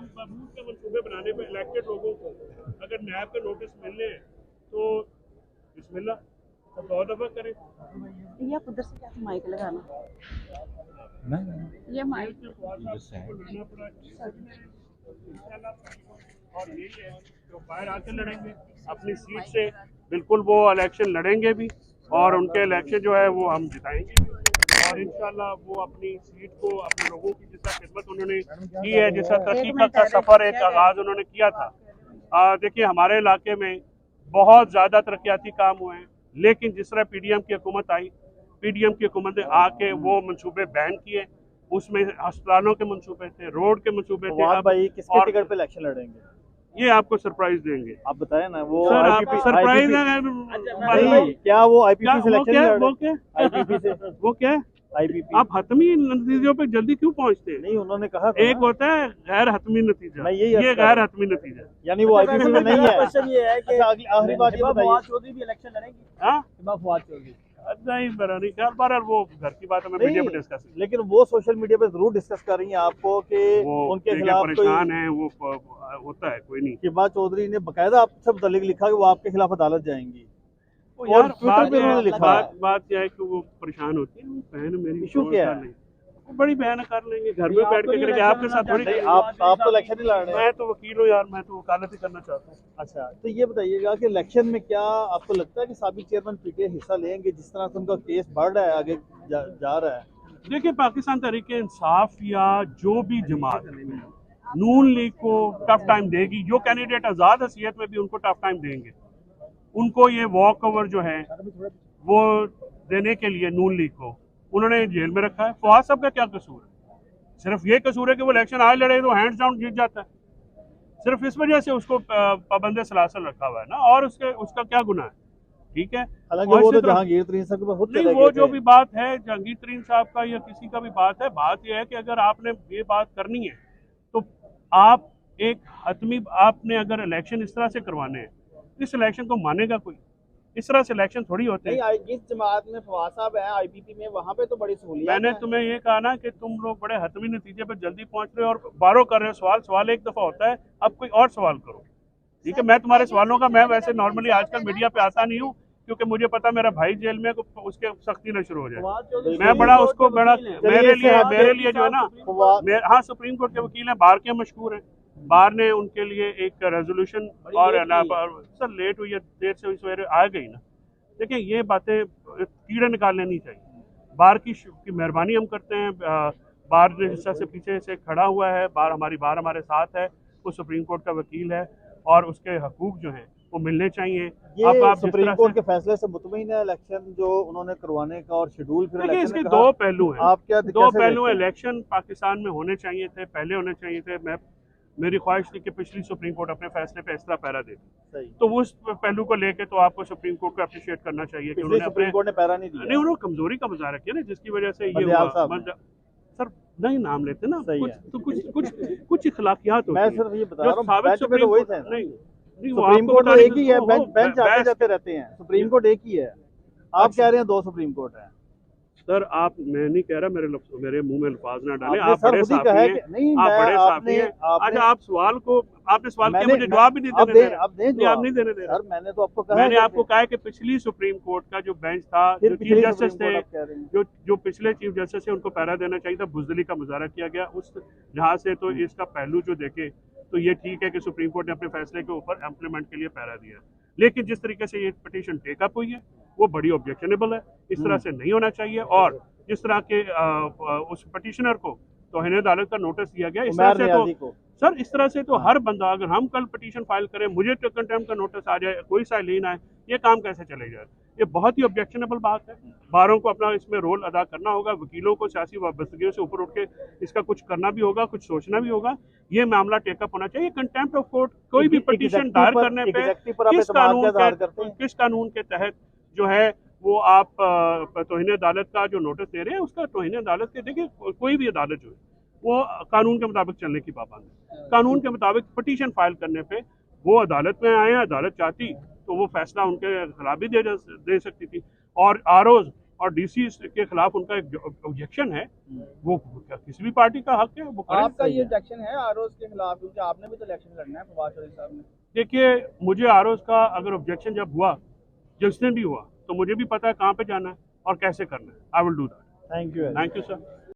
हम बूथ के मंसूबे बनाने पे इलेक्टेड लोगों को अगर नैब के नोटिस मिलने हैं तो बिस्मिल्लाह तो 2 दफा करें। ये आप उधर से क्या माइक लगाना ये माइक लड़ना पड़ा और यही है जो बाहर आके लड़ेंगे अपनी सीट से, बिल्कुल वो इलेक्शन लड़ेंगे भी और उनके इलेक्शन जो है वो हम जिताएंगे भी और इंशाल्लाह वो अपनी सीट को अपने लोगों की जिस खिदमत उन्होंने की है, जिस तहकीकत का सफर एक आगाज उन्होंने किया था। देखिए हमारे इलाके में बहुत ज़्यादा तरक्याती काम हुए हैं, लेकिन जिस तरह पीडीएम की हुकूमत आई, पीडीएम की हुकूमत ने आके वो मंसूबे बैन किए, उसमें अस्पतालों के मंसूबे थे, रोड के मंसूबे थे। अब भाई किसके टिकट पे इलेक्शन लड़ेंगे? ये आपको सरप्राइज देंगे। आप बताएं ना वो सर आप सरप्राइज नहीं, क्या वो आईपीपी से इलेक्शन लड़ वो क्या आईपीपी से वो क्या आईपीपी आप हतमी नतीजों पे जल्दी क्यों पहुंचते हैं? नहीं, उन्होंने कहा था एक होता है गैर हतमी नतीजा, मैं यही ये गैर हतमी नतीजा, यानी वो आईपीपी में नहीं है। क्वेश्चन ये है कि आखिरी बात ये बताइए, चौधरी भी इलेक्शन लड़ेंगी? हाँ फवाद चौधरी नहीं मेरा नहीं ख्याल, पर वो घर की बात है, मैं मीडिया पे डिस्कस लेकिन वो सोशल मीडिया पे जरूर डिस्कस कर रही हैं आपको कि वो उनके खिलाफ परेशान है, वो होता है कोई नहीं। शिबा चौधरी ने बकायदा आपसे मुतालिक लिखा कि वो आपके खिलाफ अदालत जाएंगी यार ट्विटर पे उन्होंने लिखा है। बात यह है कि वो परेशान होती है, वो बहन मेरी इशू क्या है? वो बड़ी बहन कर लेंगे, घर में बैठ के करेंगे, आपके साथ थोड़ी। नहीं, आप तो इलेक्शन ही लड़ रहे हैं। मैं तो वकील हूँ यार, मैं तो वकालत ही करना चाहता हूँ। अच्छा, तो ये बताइएगा कि इलेक्शन में क्या आपको लगता है कि साबिक चेयरमैन पीटीआई हिस्सा लेंगे, जिस तरह से उनका केस बढ़ रहा है, आगे जा रहा है? देखिए पाकिस्तान तहरीक इंसाफ या जो भी जमात नून लीग को टफ टाइम देगी, जो कैंडिडेट आज़ाद हैसियत में भी उनको टफ टाइम देंगे, उनको ये वॉक ओवर जो है वो देने के लिए नून लीग को उन्होंने जेल में रखा है। फवाद साहब का क्या कसूर है? सिर्फ ये कसूर है कि वो इलेक्शन आए लड़े तो हैंड्स डाउन जीत जाता है, सिर्फ इस वजह से उसको पाबंद सलासल रखा हुआ है ना, और उसका क्या गुनाह है? ठीक है, हालांकि वो तो जहांगीर तरीन साहब के पास खुद नहीं, वो जो भी बात है जहांगीर तरीन साहब का या किसी का भी बात है, बात यह है कि अगर आपने ये बात करनी है तो आप एक हतमी, आपने अगर इलेक्शन इस तरह से करवाने हैं, इस इलेक्शन को मानेगा कोई? इस तरह से इलेक्शन थोड़ी होते हैं। जिस जमात में फवाद साहब है आईपीपी में, वहाँ पे तो बड़ी सहूलियत मैंने तुम्हें ये कहा ना कि तुम लोग बड़े हतमी नतीजे पर जल्दी पहुंच रहे हो और बारो कर रहे हो। सवाल एक दफा होता है, अब कोई और सवाल करो। ठीक है, मैं तुम्हारे सवालों का, मैं वैसे नॉर्मली आजकल मीडिया पे आता नहीं हूँ क्योंकि मुझे पता मेरा भाई जेल में, उसके सख्ती न शुरू हो जाए। मैं बड़ा उसको बड़ा मेरे लिए जो है ना, हाँ सुप्रीम कोर्ट के वकील हैं, बार के मशहूर हैं, बार ने उनके लिए एक रेजोल्यूशन, और सर लेट हुई है, देर से सवेरे आ गई ना। देखिए ये बातें कीड़े निकालने नहीं चाहिए, बार की मेहरबानी हम करते हैं, बार ने हिस्सा से पीछे से खड़ा हुआ है, बार हमारे साथ है, वो सुप्रीम कोर्ट का वकील है और उसके हकूक जो हैं वो मिलने चाहिए। अब आप सुप्रीम कोर्ट के फैसले से मुतमईन है इलेक्शन जो उन्होंने करवाने का और शेड्यूल फिर इलेक्शन इसके दो पहलू हैं, आप क्या दो पहलू हैं। इलेक्शन पाकिस्तान में होने चाहिए थे, पहले होने चाहिए थे। मेरी ख्वाहिश थी कि पिछली सुप्रीम कोर्ट अपने फैसले पे इस तरह पैरा देती, तो उस पहलू को लेके तो आपको सुप्रीम कोर्ट को अप्रिशिएट करना चाहिए कि उन्होंने सुप्रीम कोर्ट ने पैरा नहीं दिया। नहीं, उन्होंने कमजोरी का मुजाहरा किया ना, जिसकी वजह से ये हुआ। सर नहीं नाम लेते ना, कुछ इखलाकियात होती हैं। मैं सिर्फ ये बता रहा हूं, बेंच पे तो वही थे। नहीं सुप्रीम कोर्ट तो एक ही है, बेंच आते जाते रहते हैं, सुप्रीम कोर्ट एक ही है। आप कह रहे हैं 2 सुप्रीम कोर्ट है। सर आप, मैं नहीं कह रहा, मेरे मुंह में अल्फाज ना डालें, आप सर बड़े साफी हैं, आप बड़े साफी हैं। अच्छा आप सवाल को, आपने सवाल किया, मुझे जवाब भी नहीं देने दे रहे, आप नहीं देने दे रहे। सर मैंने तो आपको कहा, मैंने आपको कहा कि पिछली सुप्रीम कोर्ट का जो बेंच था, जो चीफ जस्टिस थे, जो पिछले चीफ जस्टिस थे, उनको पैरा देना चाहिए था। बुजदली का मुजाहरा किया गया उस लिहाज से, तो इसका पहलू जो देखे तो ये ठीक है कि सुप्रीम कोर्ट ने अपने फैसले के ऊपर इम्प्लीमेंट के लिए पैरा दिया, लेकिन जिस तरीके से ये पिटीशन टेकअप हुई है वो बड़ी ऑब्जेक्शनेबल है, इस तरह से नहीं होना चाहिए। और जिस तरह के उस पिटीशनर को तौहीन अदालत का नोटिस दिया गया, इस तरह से तो सर इस तरह से तो हर बंदा, अगर हम कल पिटीशन फाइल करें, मुझे तो कंटेम्प्ट का नोटिस आ जाए, कोई साइलिन आए, ये काम कैसे चले जाए? ये बहुत ही ऑब्जेक्शनेबल बात है। बारों को अपना इसमें रोल अदा करना होगा, वकीलों को सियासी वाबस्तगियों से ऊपर उठ के इसका कुछ करना भी होगा, कुछ सोचना भी होगा। ये मामला टेकअप होना चाहिए। कंटेम्प्ट ऑफ कोर्ट, कोई भी पिटीशन दायर करने पे किस कानून के तहत जो है वो आप तौहीन अदालत का जो नोटिस दे रहे हैं, उसका तौहीन अदालत के, देखिए कोई भी अदालत जो है वो कानून के मुताबिक चलने की पाबंद है। कानून के मुताबिक पिटीशन फाइल करने पे वो अदालत में आए, अदालत चाहती तो वो फैसला उनके खिलाफ भी दे सकती थी। और आरओज और डीसी के खिलाफ उनका एक ऑब्जेक्शन है, वो किसी भी पार्टी का हक है, वो करें। आपका ये इलेक्शन है आरओज के खिलाफ, क्योंकि आपने भी तो इलेक्शन लड़ना है फवाद चौधरी साहब ने। देखिए, मुझे आरओज का अगर ऑब्जेक्शन जब हुआ, जिस दिन भी हुआ, तो मुझे भी पता है कहाँ पे जाना है और कैसे करना है। I will do that. Thank you thank you sir.